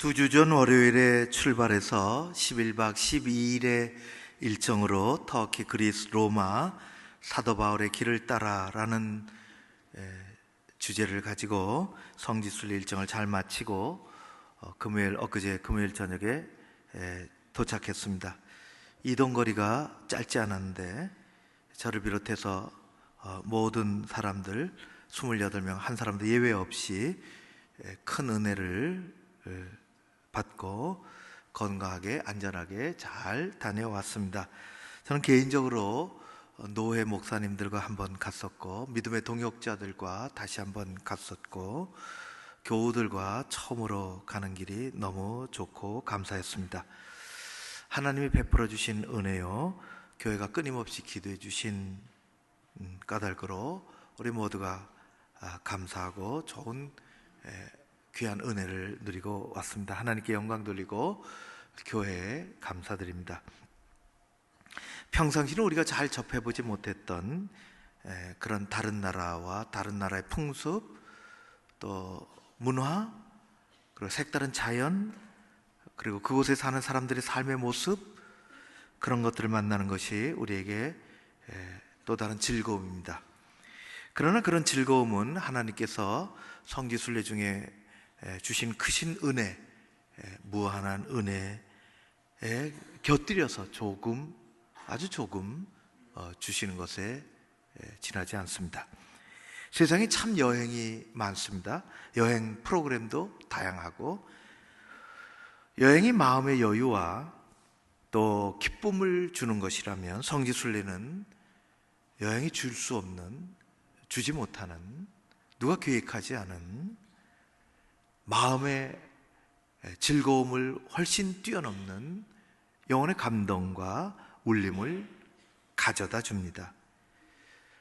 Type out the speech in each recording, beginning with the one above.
두 주 전 월요일에 출발해서 11박 12일의 일정으로 터키, 그리스, 로마 사도 바울의 길을 따라라는 주제를 가지고 성지순례 일정을 잘 마치고 엊그제 금요일 저녁에 도착했습니다. 이동거리가 짧지 않았는데 저를 비롯해서 모든 사람들 28명 한 사람도 예외 없이 큰 은혜를 받고 건강하게 안전하게 잘 다녀왔습니다. 저는 개인적으로 노회 목사님들과 한번 갔었고, 믿음의 동역자들과 다시 한번 갔었고, 교우들과 처음으로 가는 길이 너무 좋고 감사했습니다. 하나님이 베풀어 주신 은혜요, 교회가 끊임없이 기도해 주신 까닭으로 우리 모두가 감사하고 좋은 귀한 은혜를 누리고 왔습니다. 하나님께 영광 돌리고 교회에 감사드립니다. 평상시는 우리가 잘 접해보지 못했던 그런 다른 나라와 다른 나라의 풍습, 또 문화, 그리고 색다른 자연, 그리고 그곳에 사는 사람들의 삶의 모습, 그런 것들을 만나는 것이 우리에게 또 다른 즐거움입니다. 그러나 그런 즐거움은 하나님께서 성지순례 중에 주신 크신 은혜, 무한한 은혜에 곁들여서 조금, 아주 조금 주시는 것에 지나지 않습니다. 세상에 참 여행이 많습니다. 여행 프로그램도 다양하고, 여행이 마음의 여유와 또 기쁨을 주는 것이라면 성지순례는 여행이 줄 수 없는, 주지 못하는, 누가 계획하지 않은 마음의 즐거움을 훨씬 뛰어넘는 영혼의 감동과 울림을 가져다 줍니다.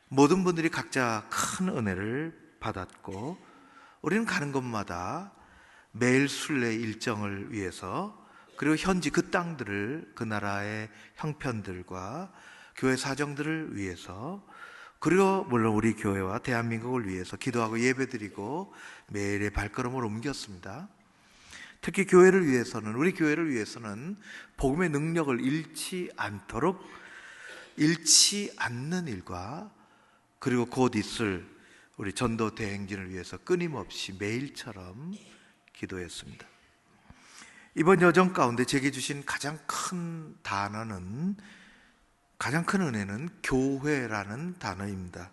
모든 분들이 각자 큰 은혜를 받았고, 우리는 가는 곳마다 매일 순례 일정을 위해서, 그리고 현지 그 땅들을, 그 나라의 형편들과 교회 사정들을 위해서, 그리고 물론 우리 교회와 대한민국을 위해서 기도하고 예배드리고 매일의 발걸음을 옮겼습니다. 특히 교회를 위해서는, 우리 교회를 위해서는 복음의 능력을 잃지 않도록, 잃지 않는 일과, 그리고 곧 있을 우리 전도 대행진을 위해서 끊임없이 매일처럼 기도했습니다. 이번 여정 가운데 제게 주신 가장 큰 단어는, 가장 큰 은혜는 교회라는 단어입니다.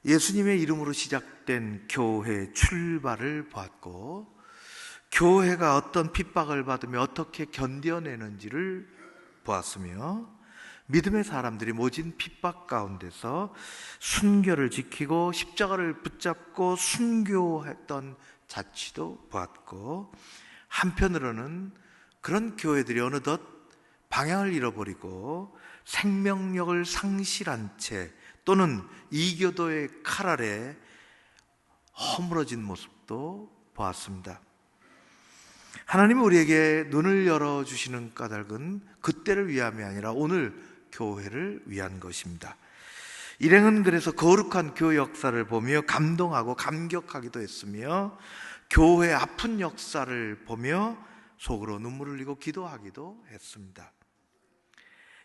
예수님의 이름으로 시작된 교회 출발을 보았고, 교회가 어떤 핍박을 받으며 어떻게 견뎌내는지를 보았으며, 믿음의 사람들이 모진 핍박 가운데서 순교를 지키고 십자가를 붙잡고 순교했던 자취도 보았고, 한편으로는 그런 교회들이 어느덧 방향을 잃어버리고 생명력을 상실한 채, 또는 이교도의 칼 아래 허물어진 모습도 보았습니다. 하나님은 우리에게 눈을 열어주시는 까닭은 그때를 위함이 아니라 오늘 교회를 위한 것입니다. 일행은 그래서 거룩한 교회 역사를 보며 감동하고 감격하기도 했으며, 교회의 아픈 역사를 보며 속으로 눈물을 흘리고 기도하기도 했습니다.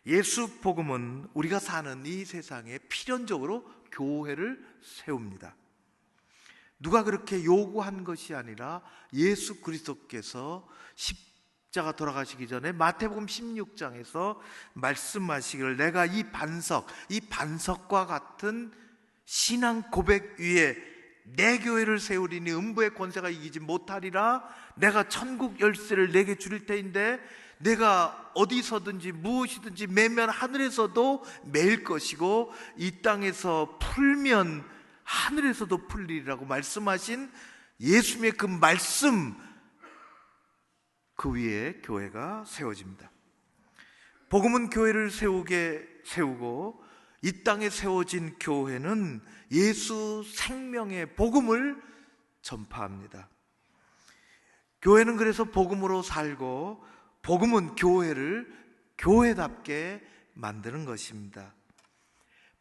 예수 복음은 우리가 사는 이 세상에 필연적으로 교회를 세웁니다. 누가 그렇게 요구한 것이 아니라 예수 그리스도께서 십자가 돌아가시기 전에 마태복음 16장에서 말씀하시기를, 내가 이 반석과 같은 신앙 고백 위에 내 교회를 세우리니 음부의 권세가 이기지 못하리라. 내가 천국 열쇠를 내게 주릴 테인데 내가 어디서든지 무엇이든지 매면 하늘에서도 매일 것이고, 이 땅에서 풀면 하늘에서도 풀리리라고 말씀하신 예수님의 그 말씀, 그 위에 교회가 세워집니다. 복음은 교회를 세우고, 이 땅에 세워진 교회는 예수 생명의 복음을 전파합니다. 교회는 그래서 복음으로 살고, 복음은 교회를 교회답게 만드는 것입니다.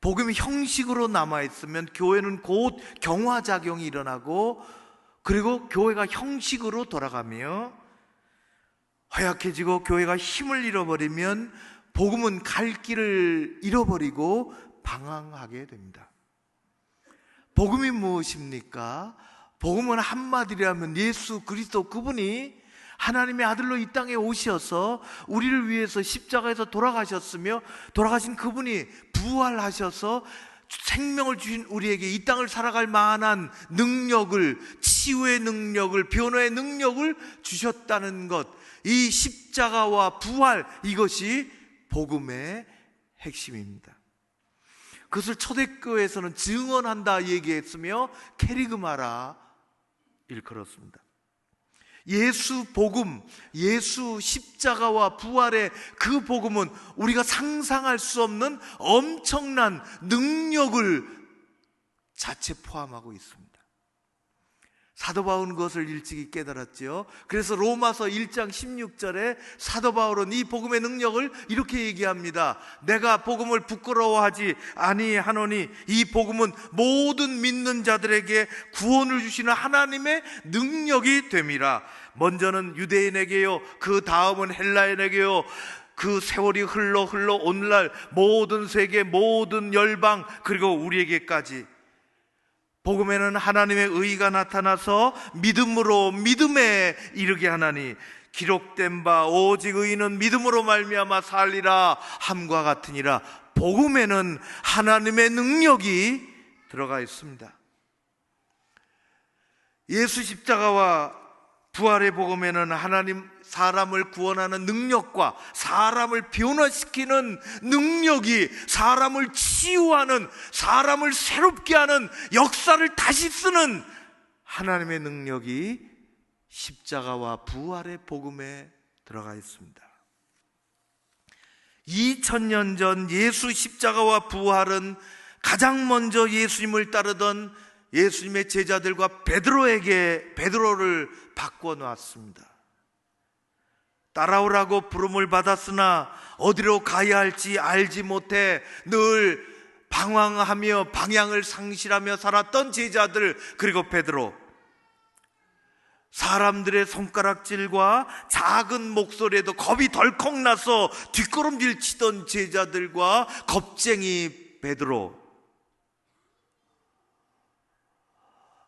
복음이 형식으로 남아있으면 교회는 곧 경화작용이 일어나고 그리고 교회가 형식으로 돌아가며 허약해지고 교회가 힘을 잃어버리면 복음은 갈 길을 잃어버리고 방황하게 됩니다. 복음이 무엇입니까? 복음은 한마디로 하면 예수 그리스도, 그분이 하나님의 아들로 이 땅에 오셔서 우리를 위해서 십자가에서 돌아가셨으며, 돌아가신 그분이 부활하셔서 생명을 주신 우리에게 이 땅을 살아갈 만한 능력을, 치유의 능력을, 변화의 능력을 주셨다는 것, 이 십자가와 부활, 이것이 복음의 핵심입니다. 그것을 초대교회에서는 증언한다 얘기했으며 캐리그마라 일컬었습니다. 예수 복음, 예수 십자가와 부활의 그 복음은 우리가 상상할 수 없는 엄청난 능력을 자체 포함하고 있습니다. 사도 바울은 그것을 일찍이 깨달았지요. 그래서 로마서 1장 16절에 사도 바울은 이 복음의 능력을 이렇게 얘기합니다. 내가 복음을 부끄러워하지 아니하노니 이 복음은 모든 믿는 자들에게 구원을 주시는 하나님의 능력이 됨이라. 먼저는 유대인에게요, 그 다음은 헬라인에게요, 그 세월이 흘러 오늘날 모든 세계, 모든 열방, 그리고 우리에게까지 복음에는 하나님의 의가 나타나서 믿음으로 믿음에 이르게 하나니 기록된 바 오직 의인은 믿음으로 말미암아 살리라 함과 같으니라. 복음에는 하나님의 능력이 들어가 있습니다. 예수 십자가와 부활의 복음에는 하나님 사람을 구원하는 능력과 사람을 변화시키는 능력이, 사람을 치유하는, 사람을 새롭게 하는, 역사를 다시 쓰는 하나님의 능력이 십자가와 부활의 복음에 들어가 있습니다. 2000년 전 예수 십자가와 부활은 가장 먼저 예수님을 따르던 예수님의 제자들과 베드로를 바꿔놓았습니다. 따라오라고 부름을 받았으나 어디로 가야 할지 알지 못해 늘 방황하며 방향을 상실하며 살았던 제자들, 그리고 베드로, 사람들의 손가락질과 작은 목소리에도 겁이 덜컥 나서 뒷걸음질 치던 제자들과 겁쟁이 베드로,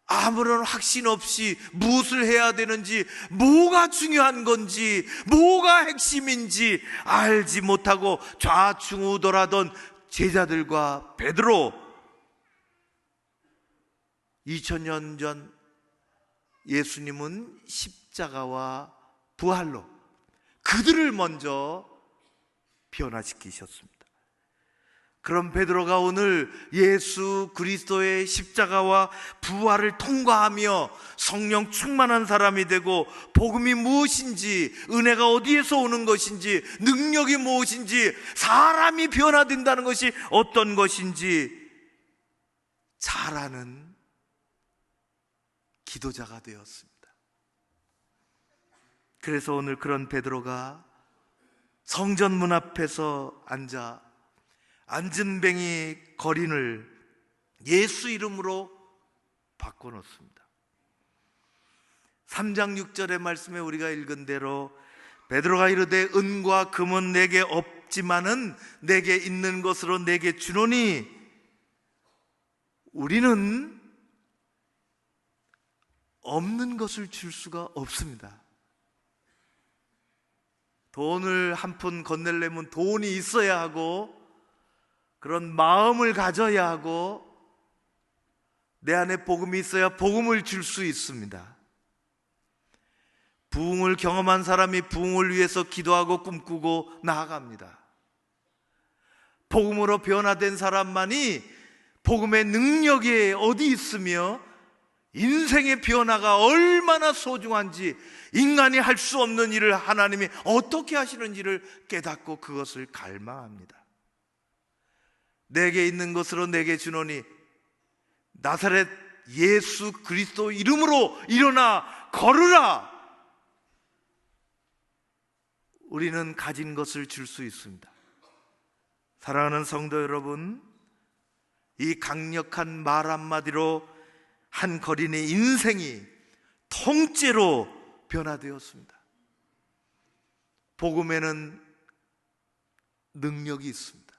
아무런 확신 없이 무엇을 해야 되는지, 뭐가 중요한 건지, 뭐가 핵심인지 알지 못하고 좌충우돌하던 제자들과 베드로, 2000년 전 예수님은 십자가와 부활로 그들을 먼저 변화시키셨습니다. 그럼 베드로가 오늘 예수 그리스도의 십자가와 부활을 통과하며 성령 충만한 사람이 되고 복음이 무엇인지, 은혜가 어디에서 오는 것인지, 능력이 무엇인지, 사람이 변화된다는 것이 어떤 것인지 잘 아는 기도자가 되었습니다. 그래서 오늘 그런 베드로가 성전 문 앞에서 안전뱅이 거린을 예수 이름으로 바꿔놓습니다. 3장 6절의 말씀에 우리가 읽은 대로 베드로가 이르되 은과 금은 내게 없지만은 내게 있는 것으로 내게 주노니, 우리는 없는 것을 줄 수가 없습니다. 돈을 한 푼 건넬려면 돈이 있어야 하고, 그런 마음을 가져야 하고, 내 안에 복음이 있어야 복음을 줄 수 있습니다. 부흥을 경험한 사람이 부흥을 위해서 기도하고 꿈꾸고 나아갑니다. 복음으로 변화된 사람만이 복음의 능력이 어디 있으며 인생의 변화가 얼마나 소중한지, 인간이 할 수 없는 일을 하나님이 어떻게 하시는지를 깨닫고 그것을 갈망합니다. 내게 있는 것으로 내게 주노니 나사렛 예수 그리스도 이름으로 일어나 걸으라. 우리는 가진 것을 줄 수 있습니다. 사랑하는 성도 여러분, 이 강력한 말 한마디로 한 거린의 인생이 통째로 변화되었습니다. 복음에는 능력이 있습니다.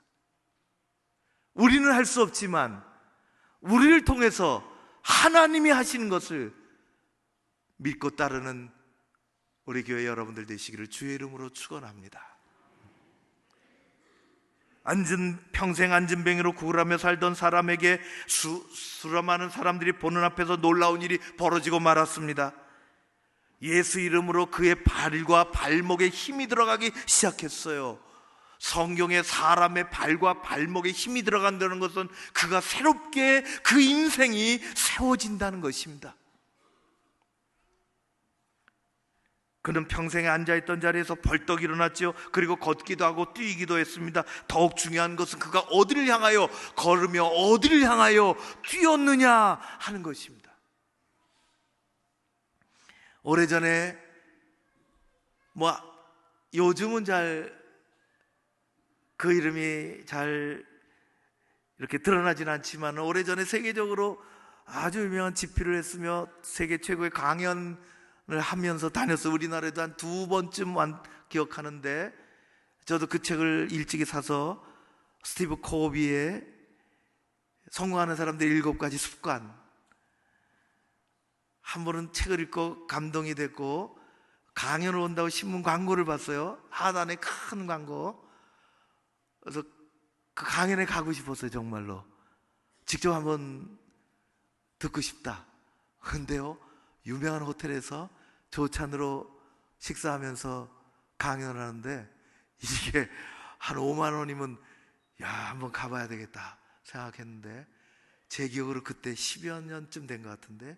우리는 할 수 없지만 우리를 통해서 하나님이 하시는 것을 믿고 따르는 우리 교회 여러분들 되시기를 주의 이름으로 축원합니다. 평생 안진뱅이로 구걸하며 살던 사람에게 수많은 사람들이 보는 앞에서 놀라운 일이 벌어지고 말았습니다. 예수 이름으로 그의 발과 발목에 힘이 들어가기 시작했어요. 성경에 사람의 발과 발목에 힘이 들어간다는 것은 그가 새롭게 그 인생이 세워진다는 것입니다. 그는 평생에 앉아있던 자리에서 벌떡 일어났죠. 그리고 걷기도 하고 뛰기도 했습니다. 더욱 중요한 것은 그가 어디를 향하여 걸으며 어디를 향하여 뛰었느냐 하는 것입니다. 오래전에 요즘은 잘 그 이름이 잘 이렇게 드러나진 않지만 오래전에 세계적으로 아주 유명한 집필을 했으며 세계 최고의 강연을 하면서 다녔어요. 우리나라에도 한 2번쯤 기억하는데, 저도 그 책을 일찍이 사서 스티브 코비의 성공하는 사람들 7가지 습관, 한 번은 책을 읽고 감동이 됐고 강연을 온다고 신문 광고를 봤어요. 하단에 큰 광고. 그래서 그 강연에 가고 싶었어요. 정말로 직접 한번 듣고 싶다. 근데요, 유명한 호텔에서 조찬으로 식사하면서 강연을 하는데 이게 한 5만 원이면 한번 가봐야 되겠다 생각했는데, 제 기억으로 그때 10여 년쯤 된 것 같은데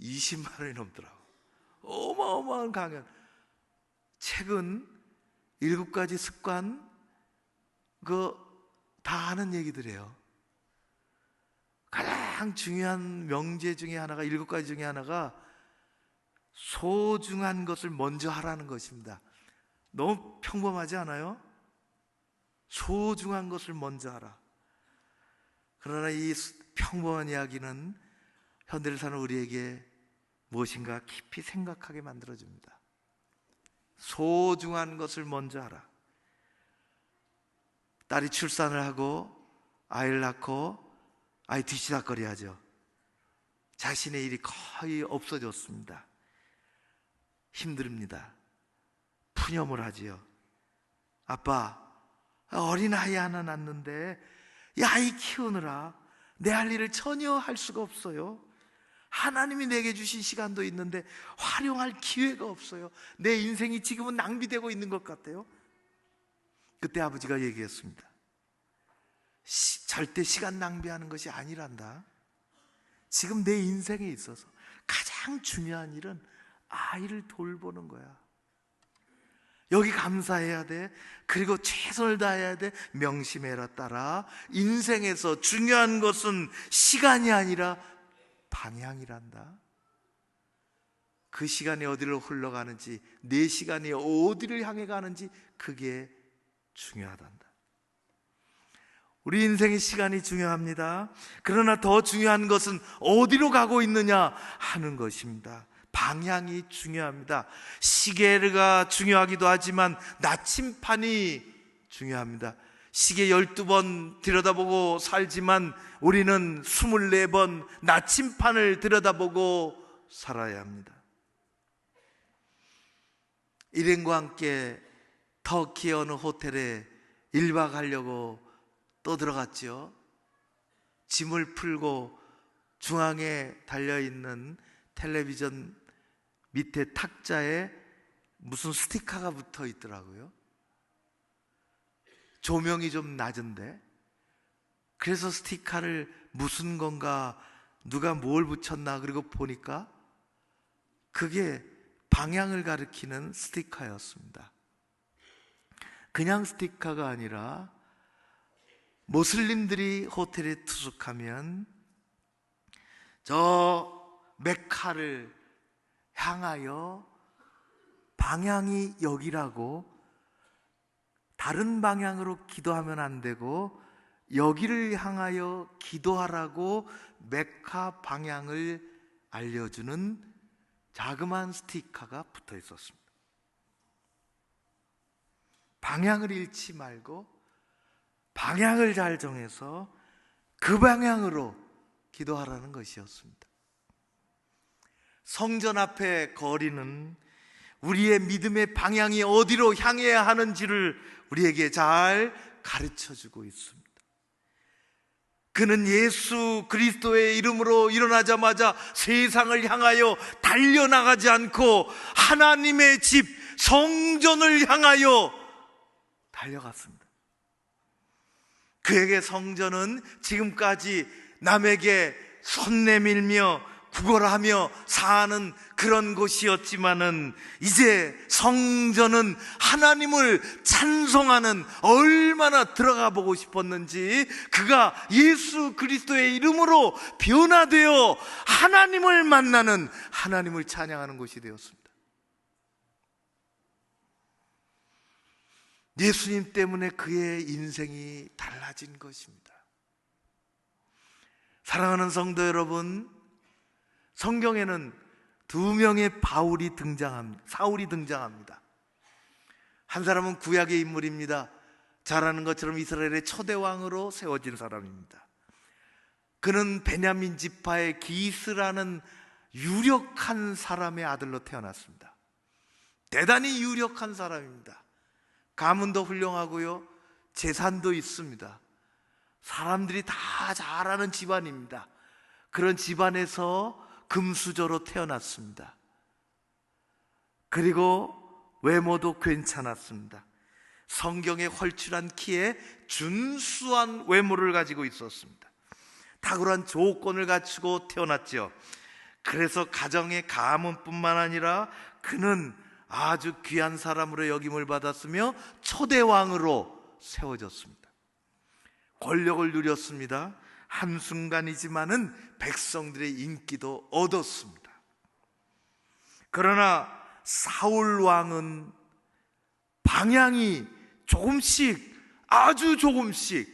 20만 원이 넘더라고. 어마어마한 강연. 책은 7가지 습관, 다 아는 얘기들이에요. 가장 중요한 명제 중에 하나가, 7가지 중에 하나가 소중한 것을 먼저 하라는 것입니다. 너무 평범하지 않아요? 소중한 것을 먼저 하라. 그러나 이 평범한 이야기는 현대를 사는 우리에게 무엇인가 깊이 생각하게 만들어줍니다. 소중한 것을 먼저 하라. 딸이 출산을 하고 아이를 낳고 아이 뒤치다꺼리 하죠. 자신의 일이 거의 없어졌습니다. 힘듭니다. 푸념을 하지요. 아빠, 어린아이 하나 낳는데 이 아이 키우느라 내 할 일을 전혀 할 수가 없어요. 하나님이 내게 주신 시간도 있는데 활용할 기회가 없어요. 내 인생이 지금은 낭비되고 있는 것 같아요. 그때 아버지가 얘기했습니다. 절대 시간 낭비하는 것이 아니란다. 지금 내 인생에 있어서 가장 중요한 일은 아이를 돌보는 거야. 여기 감사해야 돼. 그리고 최선을 다해야 돼. 명심해라 딸아. 인생에서 중요한 것은 시간이 아니라 방향이란다. 그 시간이 어디로 흘러가는지, 내 시간이 어디를 향해 가는지, 그게 중요하단다. 우리 인생의 시간이 중요합니다. 그러나 더 중요한 것은 어디로 가고 있느냐 하는 것입니다. 방향이 중요합니다. 시계가 중요하기도 하지만 나침판이 중요합니다. 시계 12번 들여다보고 살지만 우리는 24번 나침판을 들여다보고 살아야 합니다. 일행과 함께 터키의 어느 호텔에 1박 하려고 또 들어갔죠. 짐을 풀고 중앙에 달려있는 텔레비전 밑에 탁자에 무슨 스티커가 붙어 있더라고요. 조명이 좀 낮은데, 그래서 스티커를 무슨 건가, 누가 뭘 붙였나, 그리고 보니까 그게 방향을 가리키는 스티커였습니다. 그냥 스티커가 아니라 모슬림들이 호텔에 투숙하면 저 메카를 향하여 방향이 여기라고, 다른 방향으로 기도하면 안 되고 여기를 향하여 기도하라고 메카 방향을 알려주는 자그마한 스티커가 붙어 있었습니다. 방향을 잃지 말고 방향을 잘 정해서 그 방향으로 기도하라는 것이었습니다. 성전 앞의 거리는 우리의 믿음의 방향이 어디로 향해야 하는지를 우리에게 잘 가르쳐주고 있습니다. 그는 예수 그리스도의 이름으로 일어나자마자 세상을 향하여 달려나가지 않고 하나님의 집 성전을 향하여 달려갔습니다. 그에게 성전은 지금까지 남에게 손 내밀며 구걸하며 사는 그런 곳이었지만은 이제 성전은 하나님을 찬송하는, 얼마나 들어가 보고 싶었는지 그가 예수 그리스도의 이름으로 변화되어 하나님을 만나는, 하나님을 찬양하는 곳이 되었습니다. 예수님 때문에 그의 인생이 달라진 것입니다. 사랑하는 성도 여러분, 성경에는 두 명의 사울이 등장합니다. 한 사람은 구약의 인물입니다. 잘 아는 것처럼 이스라엘의 초대 왕으로 세워진 사람입니다. 그는 베냐민 지파의 기스라는 유력한 사람의 아들로 태어났습니다. 대단히 유력한 사람입니다. 가문도 훌륭하고요, 재산도 있습니다. 사람들이 다 잘 아는 집안입니다. 그런 집안에서 금수저로 태어났습니다. 그리고 외모도 괜찮았습니다. 성경에 헐출한 키에 준수한 외모를 가지고 있었습니다. 탁월한 조건을 갖추고 태어났죠. 그래서 가정의 가문뿐만 아니라 그는 아주 귀한 사람으로 여김을 받았으며 초대왕으로 세워졌습니다. 권력을 누렸습니다. 한순간이지만은 백성들의 인기도 얻었습니다. 그러나 사울 왕은 방향이 조금씩, 아주 조금씩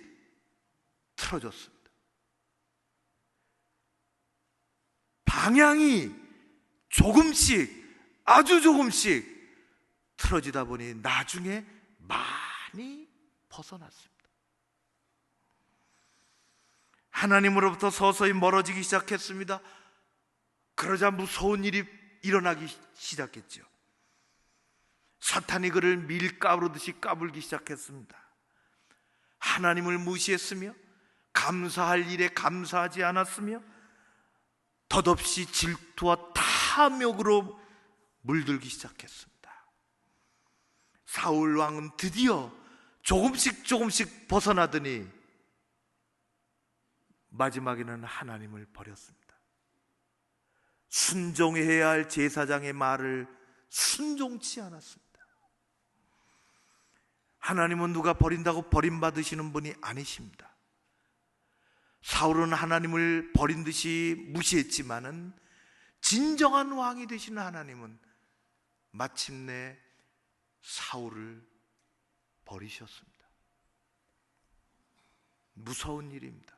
틀어졌습니다. 방향이 조금씩, 아주 조금씩 틀어지다 보니 나중에 많이 벗어났습니다. 하나님으로부터 서서히 멀어지기 시작했습니다. 그러자 무서운 일이 일어나기 시작했죠. 사탄이 그를 밀가루듯이 까불기 시작했습니다. 하나님을 무시했으며 감사할 일에 감사하지 않았으며 덧없이 질투와 탐욕으로 물들기 시작했습니다. 사울 왕은 드디어 조금씩 벗어나더니 마지막에는 하나님을 버렸습니다. 순종해야 할 제사장의 말을 순종치 않았습니다. 하나님은 누가 버린다고 버림받으시는 분이 아니십니다. 사울은 하나님을 버린 듯이 무시했지만은 진정한 왕이 되시는 하나님은 마침내 사울을 버리셨습니다. 무서운 일입니다.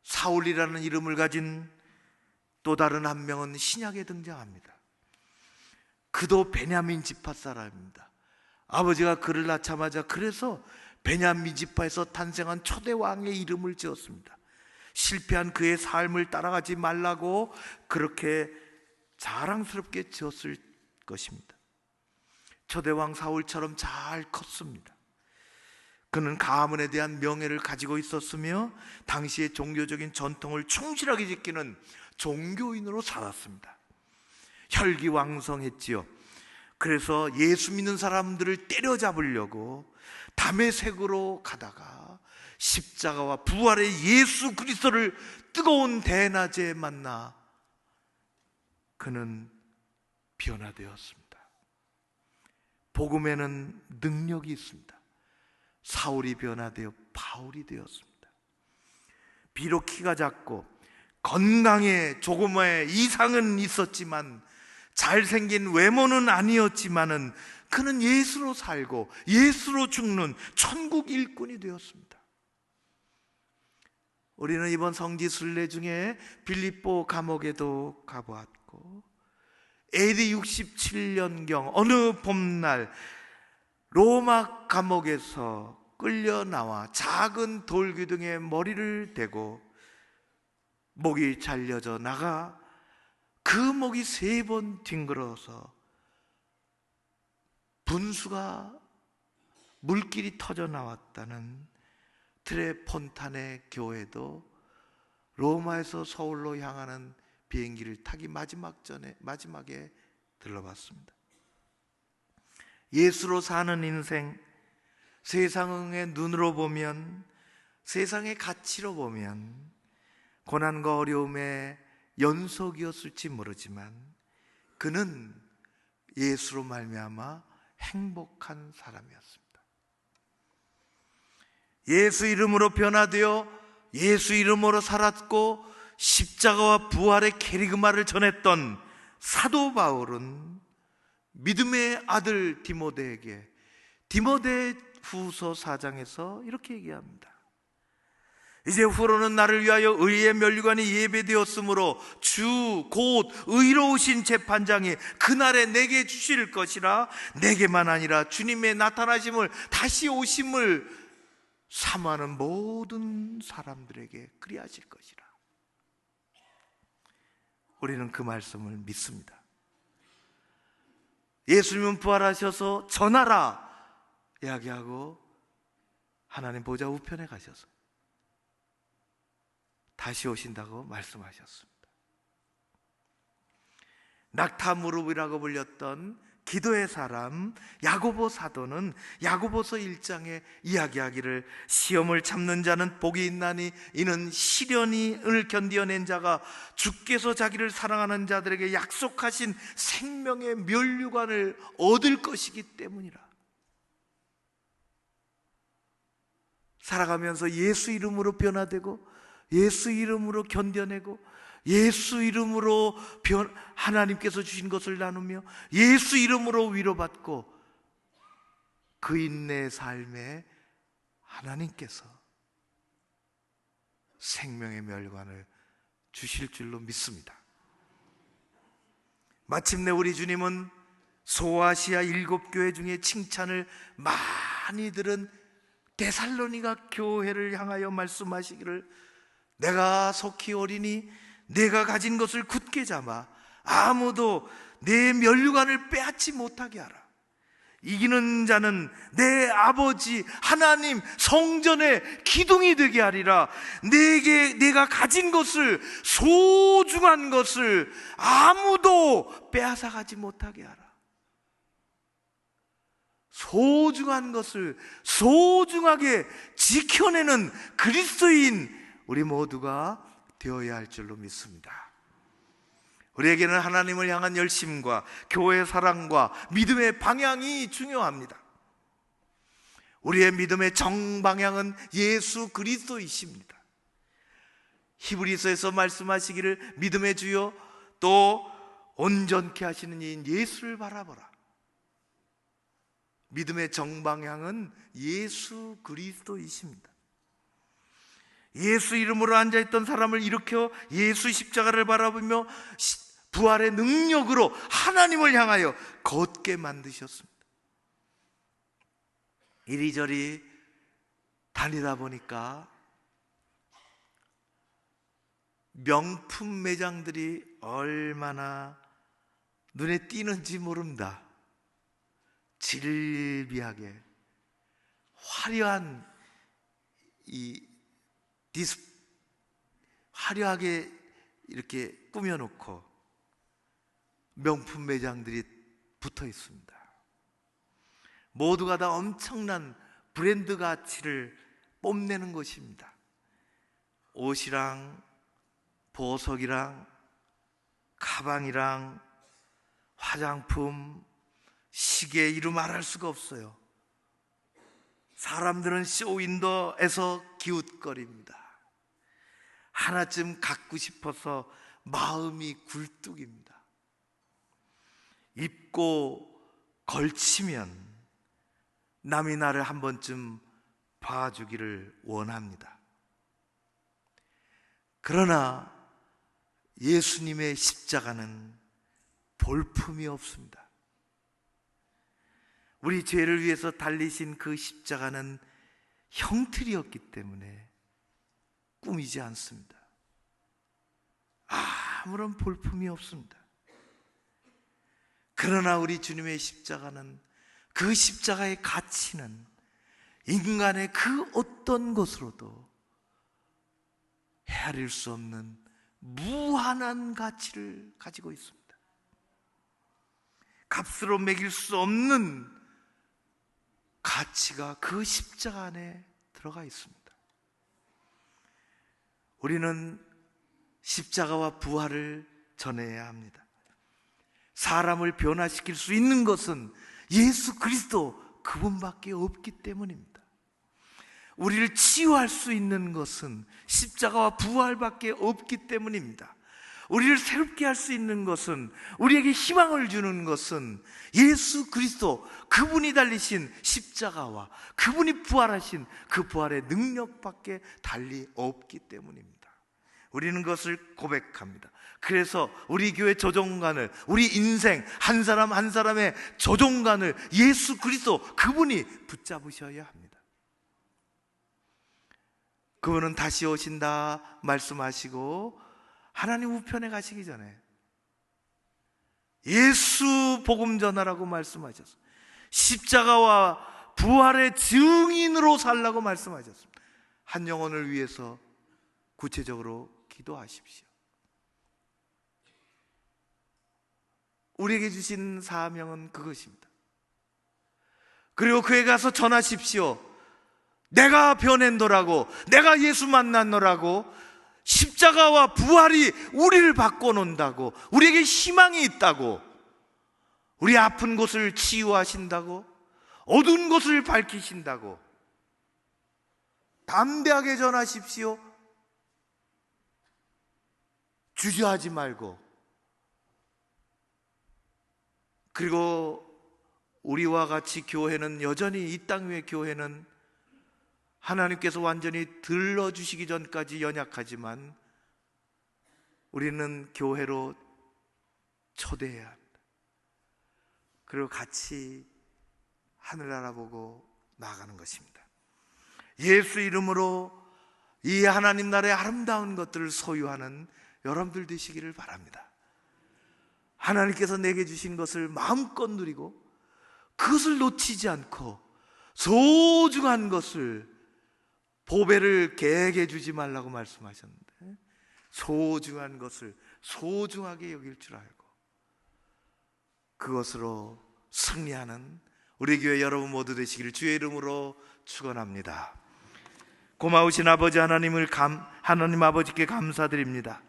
사울이라는 이름을 가진 또 다른 한 명은 신약에 등장합니다. 그도 베냐민 지파 사람입니다. 아버지가 그를 낳자마자 그래서 베냐민 지파에서 탄생한 초대 왕의 이름을 지었습니다. 실패한 그의 삶을 따라가지 말라고 그렇게 자랑스럽게 지었을 것입니다. 초대 왕 사울처럼 잘 컸습니다. 그는 가문에 대한 명예를 가지고 있었으며 당시의 종교적인 전통을 충실하게 지키는 종교인으로 살았습니다. 혈기왕성했지요. 그래서 예수 믿는 사람들을 때려잡으려고 다메섹으로 가다가 십자가와 부활의 예수 그리스도를 뜨거운 대낮에 만나 그는 변화되었습니다. 복음에는 능력이 있습니다. 사울이 변화되어 바울이 되었습니다. 비록 키가 작고 건강에 조금의 이상은 있었지만 잘생긴 외모는 아니었지만은 그는 예수로 살고 예수로 죽는 천국 일꾼이 되었습니다. 우리는 이번 성지 순례 중에 빌립보 감옥에도 가보았고 하고 AD 67년경 어느 봄날 로마 감옥에서 끌려 나와 작은 돌기둥에 머리를 대고 목이 잘려져 나가 그 목이 3번 뒹굴어서 분수가 물길이 터져 나왔다는 트레폰타네 교회도 로마에서 서울로 향하는 비행기를 타기 마지막에 들러봤습니다. 예수로 사는 인생, 세상의 눈으로 보면, 세상의 가치로 보면 고난과 어려움의 연속이었을지 모르지만 그는 예수로 말미암아 행복한 사람이었습니다. 예수 이름으로 변화되어 예수 이름으로 살았고 십자가와 부활의 캐리그마를 전했던 사도 바울은 믿음의 아들 디모데에게 디모데 후서 4장에서 이렇게 얘기합니다. 이제 후로는 나를 위하여 의의 면류관이 예배되었으므로 주 곧 의로우신 재판장이 그날에 내게 주실 것이라. 내게만 아니라 주님의 나타나심을 다시 오심을 사모하는 모든 사람들에게 그리하실 것이라. 우리는 그 말씀을 믿습니다. 예수님은 부활하셔서 전하라 이야기하고 하나님 보좌 우편에 가셔서 다시 오신다고 말씀하셨습니다. 낙타 무릎이라고 불렸던 기도의 사람 야고보 사도는 야고보서 1장에 이야기하기를 시험을 참는 자는 복이 있나니 이는 시련을 견디어낸 자가 주께서 자기를 사랑하는 자들에게 약속하신 생명의 면류관을 얻을 것이기 때문이라. 살아가면서 예수 이름으로 변화되고 예수 이름으로 견뎌내고 예수 이름으로 하나님께서 주신 것을 나누며 예수 이름으로 위로받고 그 인내의 삶에 하나님께서 생명의 멸관을 주실 줄로 믿습니다. 마침내 우리 주님은 소아시아 7교회 중에 칭찬을 많이 들은 데살로니가 교회를 향하여 말씀하시기를 내가 속히 오리니 내가 가진 것을 굳게 잡아 아무도 내 면류관을 빼앗지 못하게 하라. 이기는 자는 내 아버지 하나님 성전의 기둥이 되게 하리라. 내가 가진 것을, 소중한 것을 아무도 빼앗아 가지 못하게 하라. 소중한 것을 소중하게 지켜내는 그리스도인 우리 모두가 되어야 할 줄로 믿습니다. 우리에게는 하나님을 향한 열심과 교회의 사랑과 믿음의 방향이 중요합니다. 우리의 믿음의 정방향은 예수 그리스도이십니다. 히브리서에서 말씀하시기를 믿음의 주요 또 온전케 하시는 이인 예수를 바라보라. 믿음의 정방향은 예수 그리스도이십니다. 예수 이름으로 앉아있던 사람을 일으켜 예수 십자가를 바라보며 부활의 능력으로 하나님을 향하여 걷게 만드셨습니다. 이리저리 다니다 보니까 명품 매장들이 얼마나 눈에 띄는지 모릅니다. 질비하게 화려한 화려하게 이렇게 꾸며놓고 명품 매장들이 붙어 있습니다. 모두가 다 엄청난 브랜드 가치를 뽐내는 것입니다. 옷이랑 보석이랑 가방이랑 화장품, 시계 이루 말할 수가 없어요. 사람들은 쇼윈도에서 기웃거립니다. 하나쯤 갖고 싶어서 마음이 굴뚝입니다. 입고 걸치면 남이 나를 한 번쯤 봐주기를 원합니다. 그러나 예수님의 십자가는 볼품이 없습니다. 우리 죄를 위해서 달리신 그 십자가는 형틀이었기 때문에 꾸미지 않습니다. 아무런 볼품이 없습니다. 그러나 우리 주님의 십자가는, 그 십자가의 가치는 인간의 그 어떤 것으로도 헤아릴 수 없는 무한한 가치를 가지고 있습니다. 값으로 매길 수 없는 가치가 그 십자가 안에 들어가 있습니다. 우리는 십자가와 부활을 전해야 합니다. 사람을 변화시킬 수 있는 것은 예수 그리스도 그분밖에 없기 때문입니다. 우리를 치유할 수 있는 것은 십자가와 부활밖에 없기 때문입니다. 우리를 새롭게 할 수 있는 것은, 우리에게 희망을 주는 것은 예수 그리스도, 그분이 달리신 십자가와 그분이 부활하신 그 부활의 능력밖에 달리 없기 때문입니다. 우리는 그것을 고백합니다. 그래서 우리 교회 조종관을, 우리 인생 한 사람 한 사람의 조종관을 예수 그리스도, 그분이 붙잡으셔야 합니다. 그분은 다시 오신다 말씀하시고 하나님 우편에 가시기 전에 예수 복음 전하라고 말씀하셨습니다. 십자가와 부활의 증인으로 살라고 말씀하셨습니다. 한 영혼을 위해서 구체적으로 기도하십시오. 우리에게 주신 사명은 그것입니다. 그리고 그에 가서 전하십시오. 내가 변했노라고, 내가 예수 만났노라고, 십자가와 부활이 우리를 바꿔놓는다고, 우리에게 희망이 있다고, 우리 아픈 곳을 치유하신다고, 어두운 곳을 밝히신다고 담대하게 전하십시오. 주저하지 말고. 그리고 우리와 같이 교회는, 여전히 이 땅 위의 교회는 하나님께서 완전히 들러주시기 전까지 연약하지만 우리는 교회로 초대해야 합니다. 그리고 같이 하늘 알아보고 나아가는 것입니다. 예수 이름으로 이 하나님 나라의 아름다운 것들을 소유하는 여러분들 되시기를 바랍니다. 하나님께서 내게 주신 것을 마음껏 누리고 그것을 놓치지 않고 소중한 것을, 보배를 개에게 주지 말라고 말씀하셨는데 소중한 것을 소중하게 여길 줄 알고 그것으로 승리하는 우리 교회 여러분 모두 되시기를 주의 이름으로 축원합니다. 고마우신 아버지 하나님 아버지께 감사드립니다.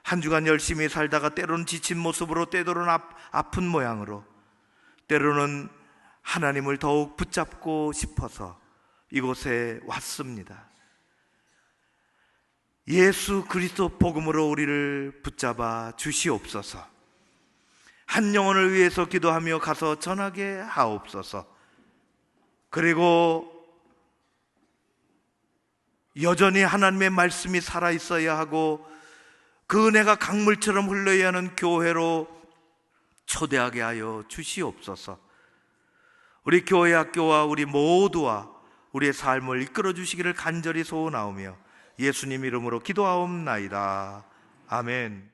한 주간 열심히 살다가 때로는 지친 모습으로, 때로는 아픈 모양으로, 때로는 하나님을 더욱 붙잡고 싶어서 이곳에 왔습니다. 예수 그리스도 복음으로 우리를 붙잡아 주시옵소서. 한 영혼을 위해서 기도하며 가서 전하게 하옵소서. 그리고 여전히 하나님의 말씀이 살아있어야 하고 그 은혜가 강물처럼 흘러야 하는 교회로 초대하게 하여 주시옵소서. 우리 교회 학교와 우리 모두와 우리의 삶을 이끌어 주시기를 간절히 소원하오며 예수님 이름으로 기도하옵나이다. 아멘.